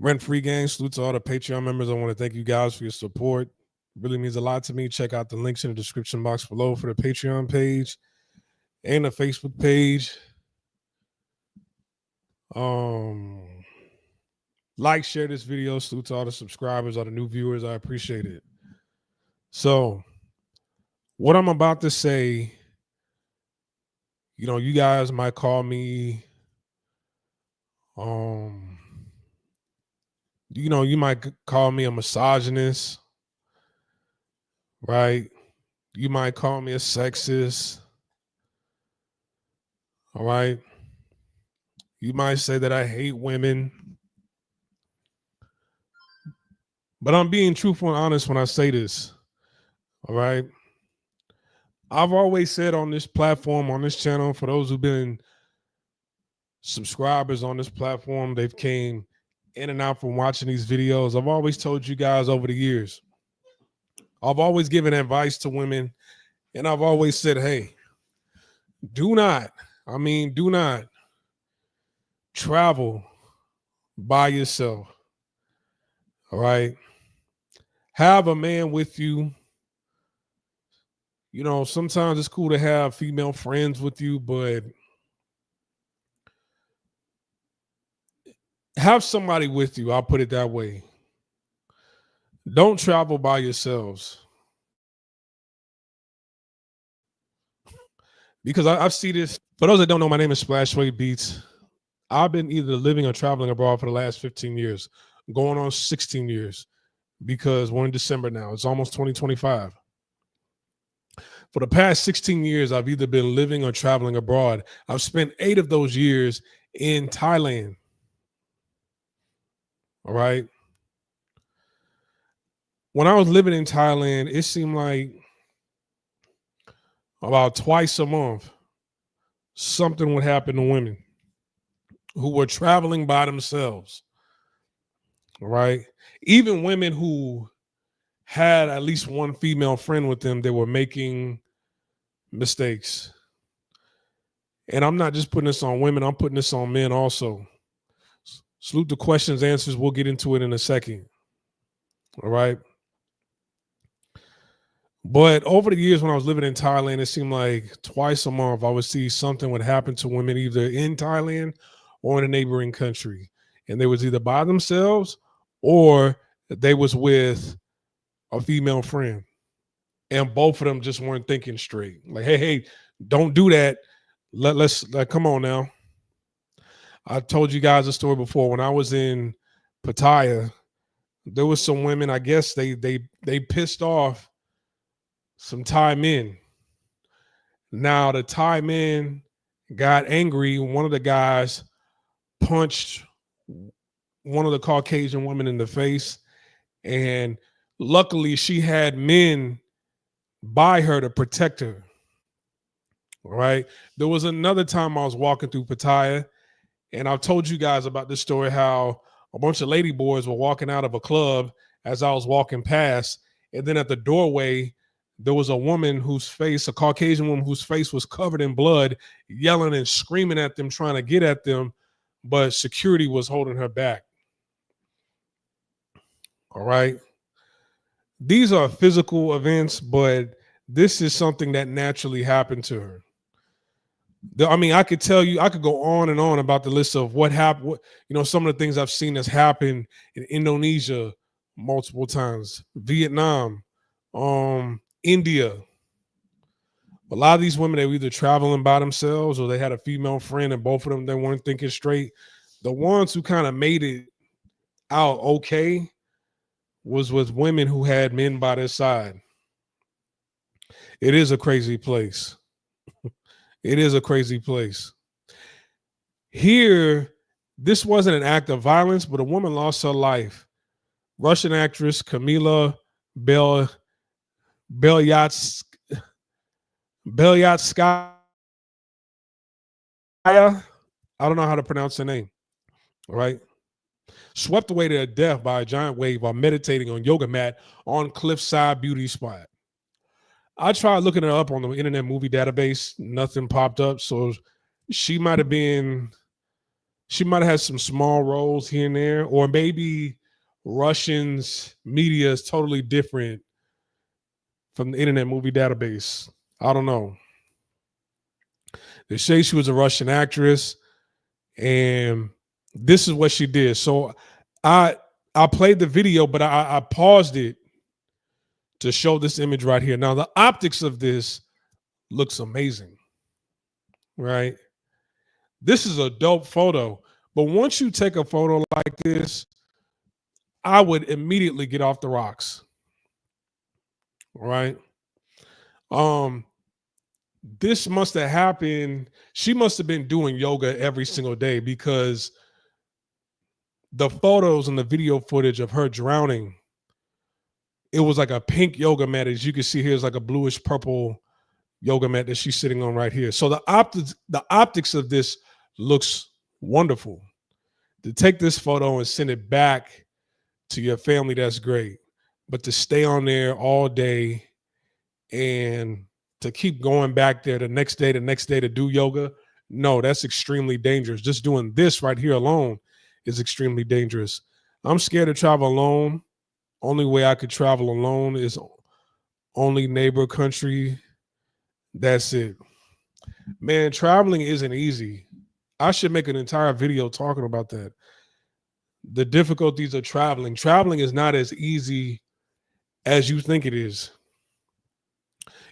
Rent-free gang, salute to all the Patreon members. I want to thank you guys for your support. It really means a lot to me. Check out the links in the description box below for the Patreon page and the Facebook page. Like, share this video. Salute to all the subscribers, all the new viewers. I appreciate it. So, what I'm about to say, you guys might call me, you might call me a misogynist, right? You might call me a sexist, all right? You might say that I hate women. But I'm being truthful and honest when I say this, all right? I've always said on this platform, on this channel, for those who've been subscribers on this platform, they've came in and out from watching these videos. I've always told you guys over the years, I've always given advice to women, and I've always said, hey, do not travel by yourself, all right? Have a man with you. Sometimes it's cool to have female friends with you, but have somebody with you. I'll put it that way. Don't travel by yourselves. Because I see this. For those that don't know, my name is Splashway Beats. I've been either living or traveling abroad for the last 15 years, going on 16 years, because we're in December now. It's almost 2025. For the past 16 years, I've either been living or traveling abroad. I've spent 8 of those years in Thailand. All right. When I was living in Thailand, it seemed like about twice a month, something would happen to women who were traveling by themselves. All right. Even women who had at least one female friend with them, they were making mistakes. And I'm not just putting this on women, I'm putting this on men also. Salute the questions, answers. We'll get into it in a second. All right. But over the years when I was living in Thailand, it seemed like twice a month I would see something would happen to women either in Thailand or in a neighboring country. And they was either by themselves or they was with a female friend. And both of them just weren't thinking straight. Like, hey, don't do that. Let's come on now. I told you guys a story before. When I was in Pattaya, there was some women, I guess they pissed off some Thai men. Now the Thai men got angry. One of the guys punched one of the Caucasian women in the face, and luckily she had men by her to protect her. All right. There was another time I was walking through Pattaya, and I've told you guys about this story, how a bunch of lady boys were walking out of a club as I was walking past, and then at the doorway, there was a woman whose face, a Caucasian woman whose face was covered in blood, yelling and screaming at them, trying to get at them, but security was holding her back. All right. These are physical events, but this is something that naturally happened to her. I mean, I could tell you, I could go on and on about the list of what happened, some of the things I've seen that's happened in Indonesia multiple times, Vietnam, India. A lot of these women, they were either traveling by themselves or they had a female friend, and both of them, they weren't thinking straight. The ones who kind of made it out okay was with women who had men by their side. It is a crazy place. It is a crazy place. Here, this wasn't an act of violence, but a woman lost her life. Russian actress Kamila Belyatskaya. I don't know how to pronounce her name. All right. Swept away to death by a giant wave while meditating on yoga mat on cliffside beauty spot. I tried looking her up on the Internet Movie Database. Nothing popped up. So she might have been She might have had some small roles here and there, or maybe Russians media is totally different from the Internet Movie Database. I don't know. They say she was a Russian actress, and this is what she did. So I I played the video, but I paused it to show this image right here. Now the optics of this looks amazing, right? This is a dope photo. But once you take a photo like this, I would immediately get off the rocks, right? Um, this must have happened. She must have been doing yoga every single day because the photos and the video footage of her drowning, it was like a pink yoga mat. As you can see here, is like a bluish purple yoga mat that she's sitting on right here. So the optics of this looks wonderful. To take this photo and send it back to your family, that's great. But to stay on there all day and to keep going back there the next day to do yoga, no, that's extremely dangerous. Just doing this right here alone is extremely dangerous. I'm scared to travel alone. Only way I could travel alone is only neighbor country. That's it. Man, traveling isn't easy. I should make an entire video talking about that. The difficulties of traveling. Traveling is not as easy as you think it is.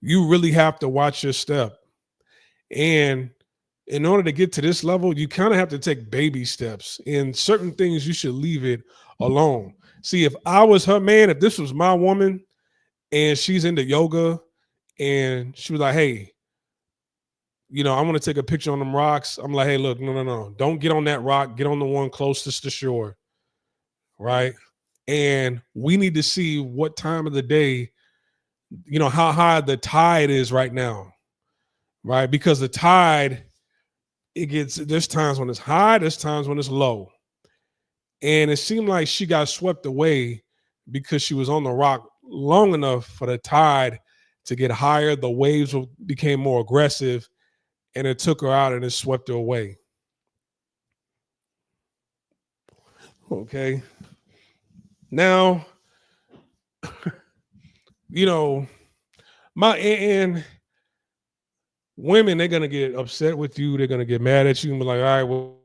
You really have to watch your step. And in order to get to this level, you kind of have to take baby steps. In certain things, you should leave it alone. See, if I was her man, if this was my woman and she's into yoga and she was like, hey, I want to take a picture on them rocks. I'm like, hey, look, no, no, no. Don't get on that rock. Get on the one closest to shore. Right. And we need to see what time of the day, how high the tide is right now. Right. Because the tide, there's times when it's high, there's times when it's low. And it seemed like she got swept away because she was on the rock long enough for the tide to get higher. The waves became more aggressive and it took her out and it swept her away. Okay. Now, and women, they're gonna get upset with you, they're gonna get mad at you and be like, all right, well,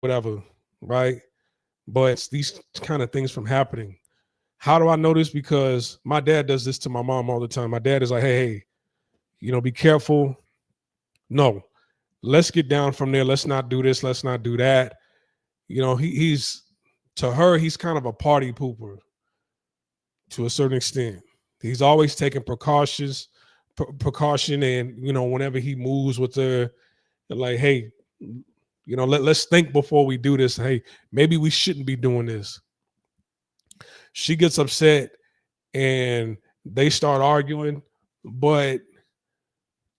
whatever, right? But it's these kind of things from happening. How do I know this? Because my dad does this to my mom all the time. My dad is like, hey, be careful. No, let's get down from there. Let's not do this. Let's not do that. He's to her, he's kind of a party pooper to a certain extent. He's always taking precaution, and whenever he moves with her, like, hey, let's think before we do this. Hey, maybe we shouldn't be doing this. She gets upset and they start arguing, but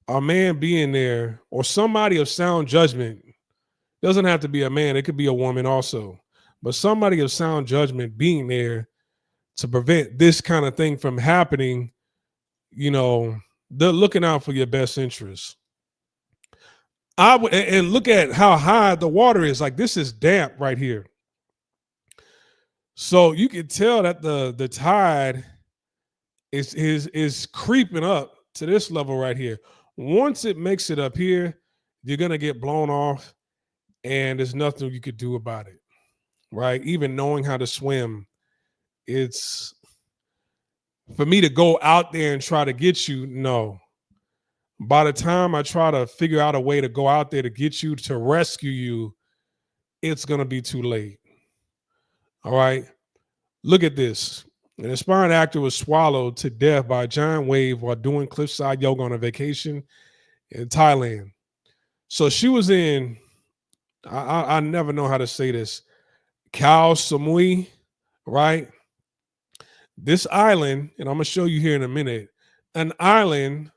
a man being there or somebody of sound judgment, doesn't have to be a man, it could be a woman also, but somebody of sound judgment being there to prevent this kind of thing from happening, they're looking out for your best interests. I would, and look at how high the water is. Like, this is damp right here. So you can tell that the tide is creeping up to this level right here. Once it makes it up here, you're gonna get blown off, and there's nothing you could do about it. Right? Even knowing how to swim, it's for me to go out there and try to get you, no. By the time I try to figure out a way to go out there to get you, to rescue you, it's going to be too late. All right. Look at this. An aspiring actor was swallowed to death by a giant wave while doing cliffside yoga on a vacation in Thailand. So she was in, I never know how to say this, Khao Samui, right? This island, and I'm going to show you here in a minute, an island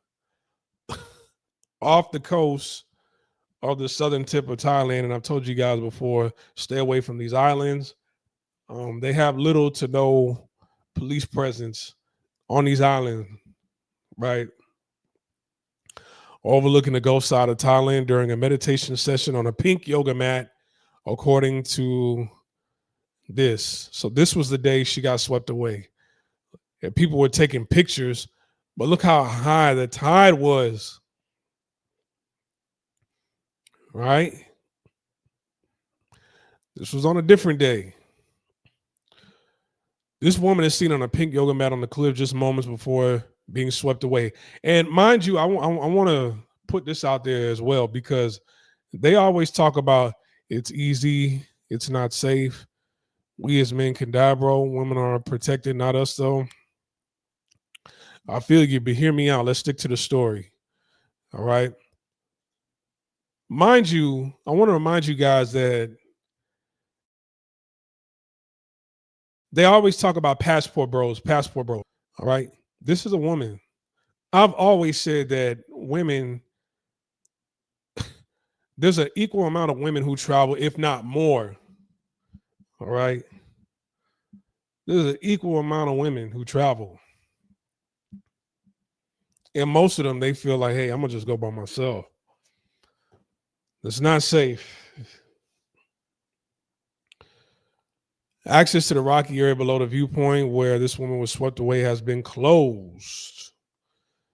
off the coast of the southern tip of Thailand. And I've told you guys before, stay away from these islands. They have little to no police presence on these islands, right? overlooking the Gulf side of Thailand during a meditation session on a pink yoga mat, according to this. So this was the day she got swept away. And people were taking pictures, but look how high the tide was, right? This was on a different day. This woman is seen on a pink yoga mat on the cliff just moments before being swept away. And mind you, I want to put this out there as well, because they always talk about it's easy, it's not safe. We as men can die, bro. Women are protected, not us, though. I feel you, but hear me out. Let's stick to the story. All right. Mind you, I want to remind you guys that they always talk about passport bros, passport bros. All right. This is a woman. I've always said that women, there's an equal amount of women who travel, if not more. All right. There's an equal amount of women who travel. And most of them, they feel like, hey, I'm going to just go by myself. It's not safe. Access to the rocky area below the viewpoint where this woman was swept away has been closed.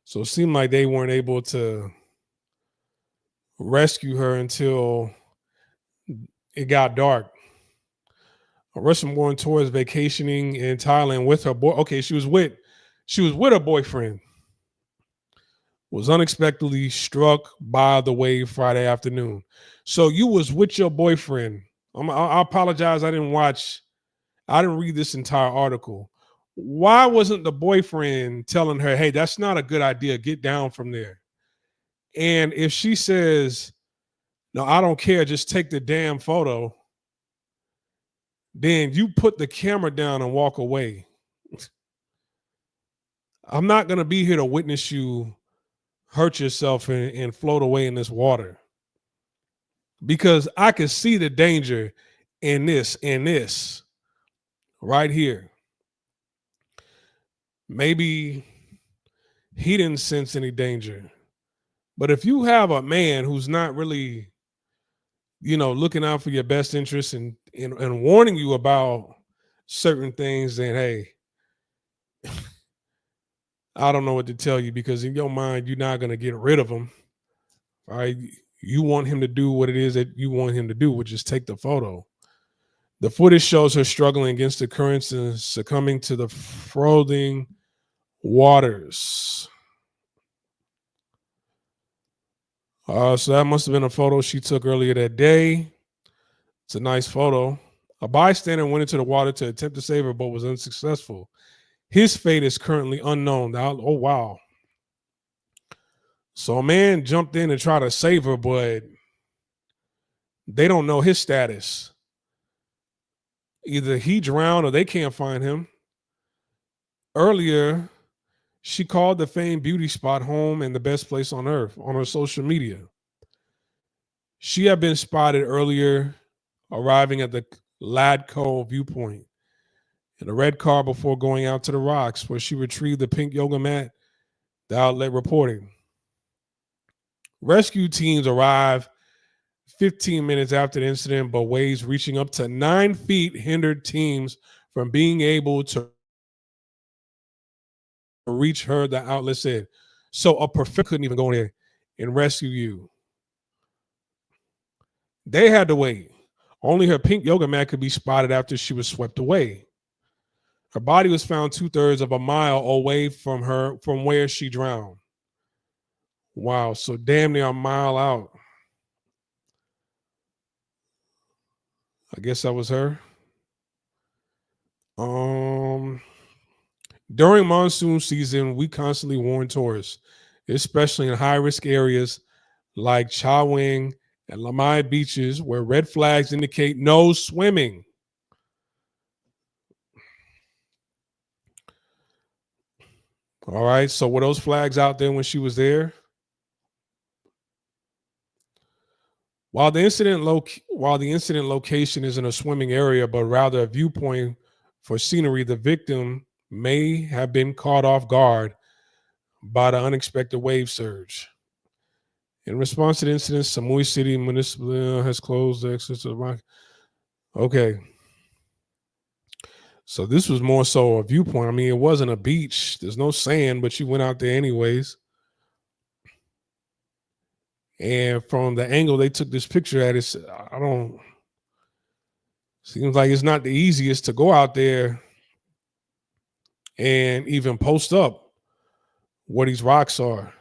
So it seemed like they weren't able to rescue her until it got dark. A Russian born tourist vacationing in Thailand with her boy. Okay, she was with her boyfriend. Was unexpectedly struck by the wave Friday afternoon. So you was with your boyfriend. I apologize. I didn't read this entire article. Why wasn't the boyfriend telling her, hey, that's not a good idea. Get down from there. And if she says, no, I don't care, just take the damn photo, then you put the camera down and walk away. I'm not going to be here to witness you hurt yourself and float away in this water, because I can see the danger in this right here. Maybe he didn't sense any danger. But if you have a man who's not really, looking out for your best interests and warning you about certain things, then hey, I don't know what to tell you, because in your mind, you're not going to get rid of him. All right. You want him to do what it is that you want him to do, which is take the photo. The footage shows her struggling against the currents and succumbing to the frothing waters. So that must have been a photo she took earlier that day. It's a nice photo. A bystander went into the water to attempt to save her, but was unsuccessful. His fate is currently unknown. Oh, wow. So a man jumped in and tried to save her, but they don't know his status. Either he drowned or they can't find him. Earlier, she called the famed beauty spot home and the best place on earth on her social media. She had been spotted earlier arriving at the Ladco viewpoint in a red car before going out to the rocks, where she retrieved the pink yoga mat, the outlet reporting. Rescue teams arrived 15 minutes after the incident, but waves reaching up to 9 feet hindered teams from being able to reach her, the outlet said. So a professional couldn't even go in there and rescue you. They had to wait. Only her pink yoga mat could be spotted after she was swept away. Her body was found 2/3 of a mile away from where she drowned. Wow, so damn near a mile out. I guess that was her. During monsoon season, we constantly warn tourists, especially in high-risk areas like Cha Wing and Lamai beaches, where red flags indicate no swimming. All right, so were those flags out there when she was there? While the incident location isn't a swimming area, but rather a viewpoint for scenery, the victim may have been caught off guard by the unexpected wave surge. In response to the incident, Samui City Municipal has closed the exit to the rock. Okay. So this was more so a viewpoint. I mean, it wasn't a beach. There's no sand, but you went out there anyways. And from the angle they took this picture at, it's I don't seems like it's not the easiest to go out there and even post up where these rocks are.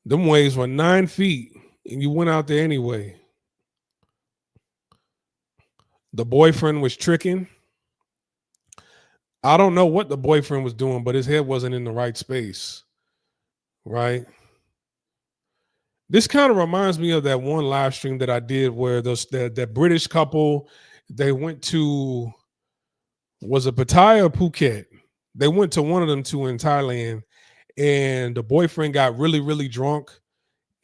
Them waves were 9 feet, and you went out there anyway. The boyfriend was tricking. I don't know what the boyfriend was doing, but his head wasn't in the right space, right? This kind of reminds me of that one live stream that I did where that British couple, they went to, was it Pattaya or Phuket? They went to one of them two in Thailand, and the boyfriend got really, really drunk.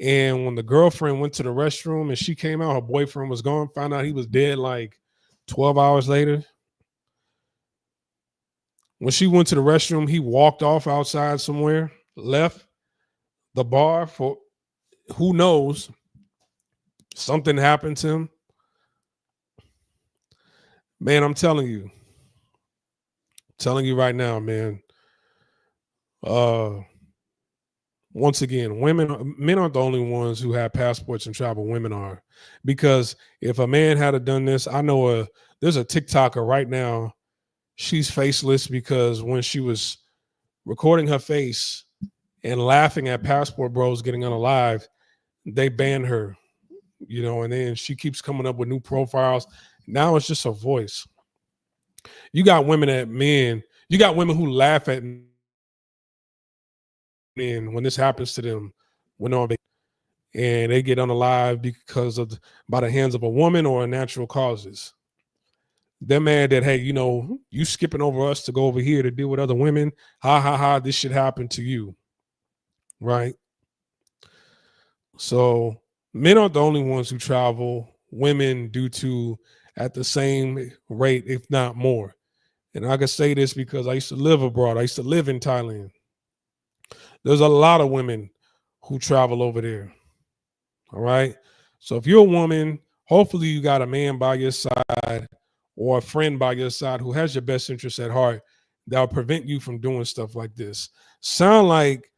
And when the girlfriend went to the restroom and she came out, her boyfriend was gone, found out he was dead like 12 hours later. When she went to the restroom, he walked off outside somewhere, left the bar for who knows, something happened to him. Man, I'm telling you right now, man. Once again, men aren't the only ones who have passports and travel. Women are, because if a man had done this, I know there's a TikToker right now. She's faceless because when she was recording her face and laughing at passport bros getting unalive, they banned her, and then she keeps coming up with new profiles. Now it's just her voice. You got women who laugh at men when this happens to them when on vacation, and they get unalive because of by the hands of a woman or natural causes. They're mad that, hey, you skipping over us to go over here to deal with other women. Ha ha ha, this should happen to you. Right? So men aren't the only ones who travel. Women do too, at the same rate, if not more. And I can say this because I used to live abroad. I used to live in Thailand. There's a lot of women who travel over there. All right. So if you're a woman, hopefully you got a man by your side or a friend by your side who has your best interests at heart that will prevent you from doing stuff like this. Sound like,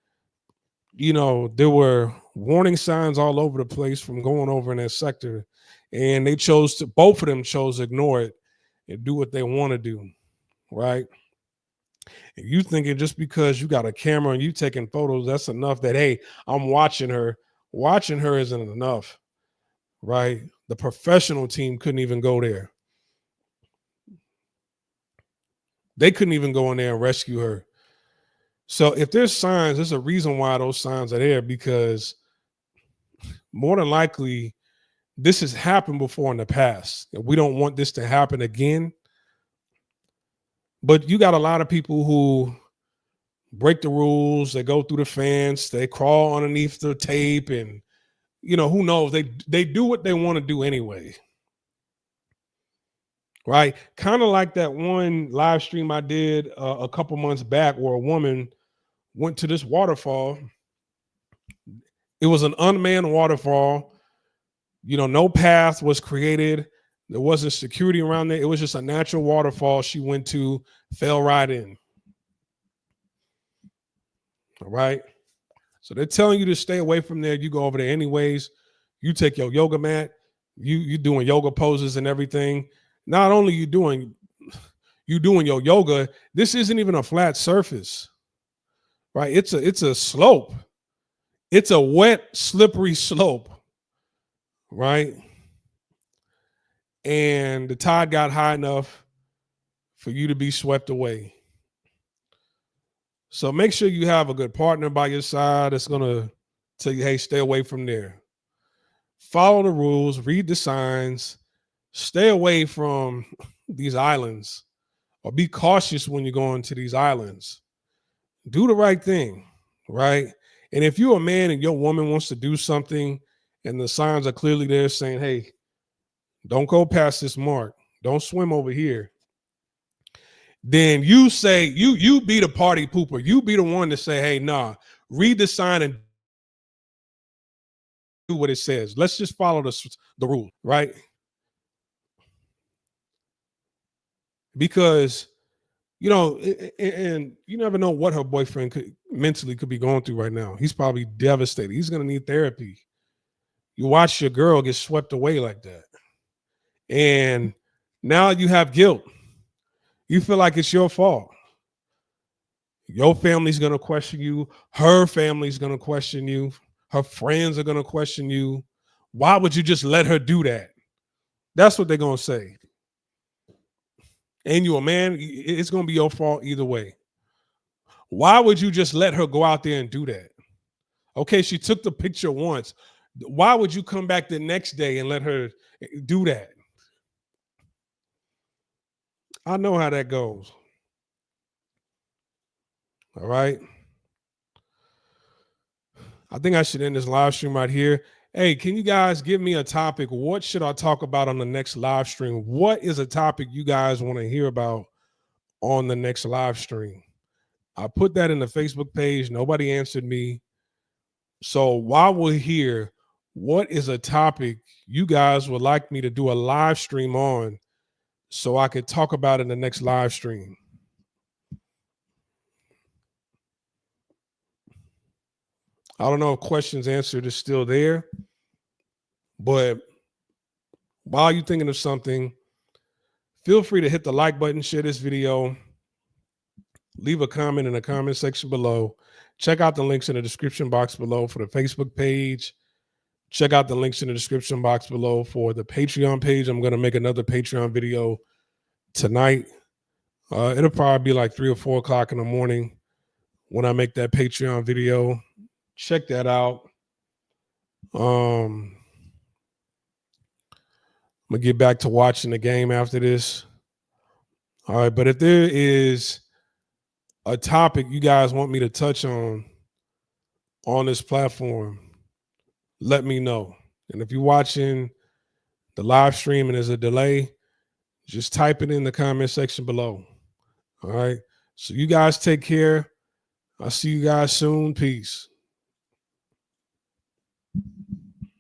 there were warning signs all over the place from going over in that sector, and both of them chose to ignore it and do what they want to do. Right. And you thinking just because you got a camera and you taking photos, that's enough that, hey, I'm watching her. Watching her isn't enough. Right. The professional team couldn't even go there. They couldn't even go in there and rescue her. So if there's signs, there's a reason why those signs are there, because more than likely this has happened before in the past. We don't want this to happen again. But you got a lot of people who break the rules. They go through the fence. They crawl underneath the tape, and who knows? They do what they want to do anyway. Right? Kind of like that one live stream I did a couple months back where a woman went to this waterfall. It was an unmanned waterfall. No path was created. There wasn't security around there. It was just a natural waterfall she went to, fell right in. All right. So they're telling you to stay away from there. You go over there anyways. You take your yoga mat. You doing yoga poses and everything. Not only you doing your yoga, this isn't even a flat surface. Right? It's a slope. It's a wet, slippery slope. Right? And the tide got high enough for you to be swept away. So make sure you have a good partner by your side that's going to tell you, hey, stay away from there. Follow the rules, read the signs, stay away from these islands, or be cautious when you're going to these islands. Do the right thing, right? And if you're a man and your woman wants to do something and the signs are clearly there saying, hey, don't go past this mark, don't swim over here, then you say, you be the party pooper. You be the one to say, hey, nah, read the sign and what it says. Let's just follow the rule, right? Because and you never know what her boyfriend mentally could be going through right now. He's probably devastated. He's going to need therapy. You watch your girl get swept away like that, and now you have guilt. You feel like it's your fault. Your family's going to question you. Her family's going to question you. Her friends are going to question you. Why would you just let her do that? That's what they're going to say. And you a man, it's going to be your fault either way. Why would you just let her go out there and do that? Okay, she took the picture once. Why would you come back the next day and let her do that? I know how that goes. All right. I think I should end this live stream right here. Hey, can you guys give me a topic? What should I talk about on the next live stream? What is a topic you guys want to hear about on the next live stream? I put that in the Facebook page. Nobody answered me. So while we're here, what is a topic you guys would like me to do a live stream on so I could talk about in the next live stream? I don't know if questions answered is still there, but while you're thinking of something, feel free to hit the like button, share this video, leave a comment in the comment section below. Check out the links in the description box below for the Facebook page. Check out the links in the description box below for the Patreon page. I'm going to make another Patreon video tonight. It'll probably be like 3 or 4 o'clock in the morning when I make that Patreon video. Check that out. I'm going to get back to watching the game after this. All right, but if there is a topic you guys want me to touch on this platform, let me know. And if you're watching the live stream and there's a delay, just type it in the comment section below. All right. So you guys take care. I'll see you guys soon. Peace.